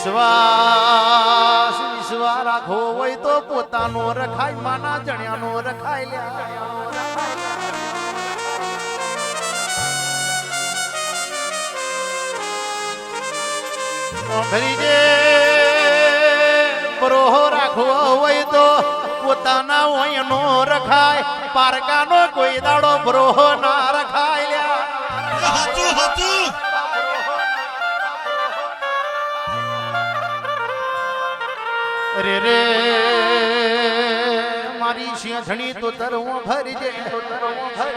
વિશ્વાસ રાખવો હોય તો પોતાનો રખાય માના જણ્યાનો રખાય લ્યા ભરીજે બરોહો રાખવો હોય તો પોતાના ઓયનો રખાય પારકાનો કોઈ દાડો બરોહો ના રખાય લ્યા હતું હતું રે રે મારી સિંહણી તો તરવો ભરજે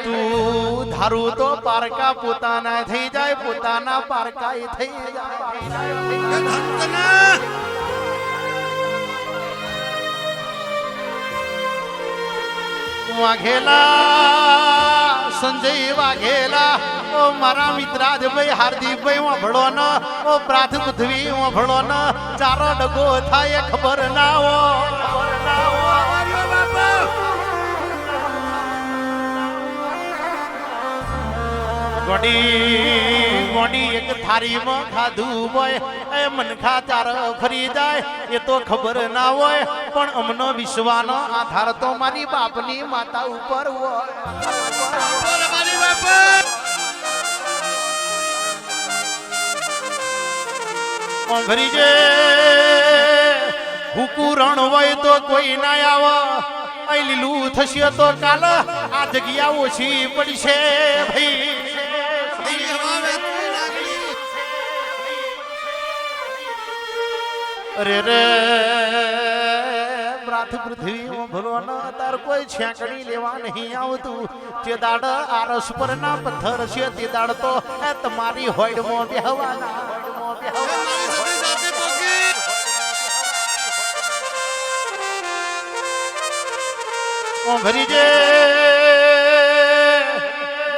તું ધારું તો પારકા પોતાના થઈ જાય પોતાના પારકા થઈ જાય વાઘેલા સંજય વાઘેલા ઓ મારા મિત્રાજભાઈ હાર્દિકભાઈ વાભળો ન ઓ પ્રાથ પૃથ્વી વાભળો ન ચારો ડગો થાય ખબર ના હો ગોડી એક થારીમાં ખાધું હોય એ મનખા ચાર ફરી જાય એ તો ખબર ના હોય પણ અમનો વિશ્વાનો આધાર તો મારી બાપની માતા ઉપર હોય ભરીજે હુકુરણ હોય તો કોઈ ના આવે અહીં લીલું થશે તો કાલ આ જગ્યા ઓછી પડશે ભાઈ અરે રે પ્રાથ પૃથ્વી ભલો ન તાર કોઈ છેકડી લેવા નહીં આવતું તે દાડ આરસ પર ના પથ્થર છે તે દાડ તો તમારી હોડમાં બેહવાના ભરીજે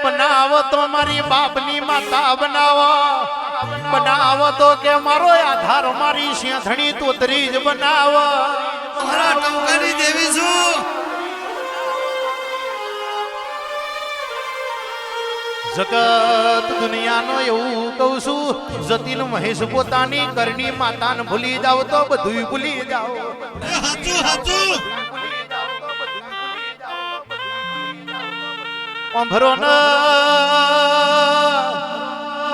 બનાવો તો મારી બાપની માતા બનાવો તો કે મારો આધાર મારી સિંહણી તોતરી જ બનાવો મારા ટંકાની દેવી છું જગત દુનિયાનો એવું કહું છું જતીન મહેશ પોતાની કરણી માતાને ભૂલી જાવ તો બધું ભૂલી જાવ હતું હતું અંભરો ન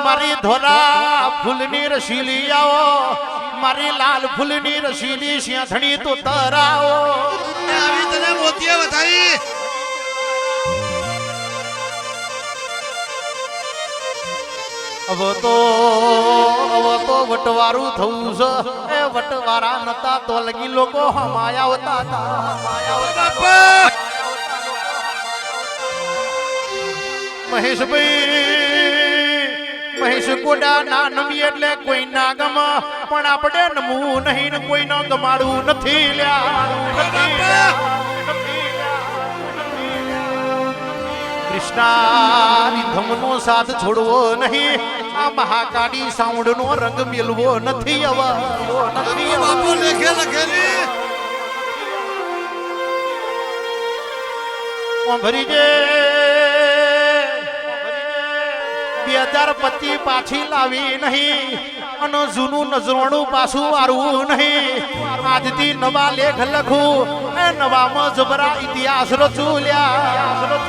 મારી ધોલા ફૂલની રસીલી આવો મારી લાલ ફૂલની રસીલી સિંહણી તો તરાવો આવી તને મોતીએ વધાઈ હવે તો વટવારું થવું છે એ વટવારા નતા તો લગી લોકો હમાયા હતા મહેશ કોડા ના નમી એટલે કોઈ ના ગમ પણ આપણે નમવું નહીં ને કોઈ ન ગમાડવું નથી કૃષ્ણાની ધમનો સાથ છોડવો નહીં આ મહાકાળી સાઉન્ડ નો રંગ મેલવો નથી હવે બાપુ લેખે લખેલી ભરીજે 2025 પાછી લાવી નહીં અને જૂનું નજરોણું પાછું વારવું નહીં આજથી નવા લેખ લખું એ નવામાં જબરા ઇતિહાસ રચુલ્યા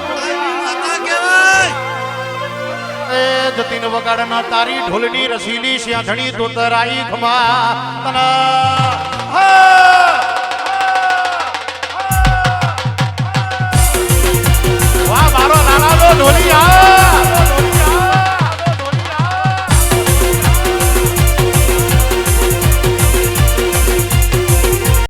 એ જતીન વગાડના તારી ઢોલની રસીલી સિંહણી તોતરાઈ ખમા તના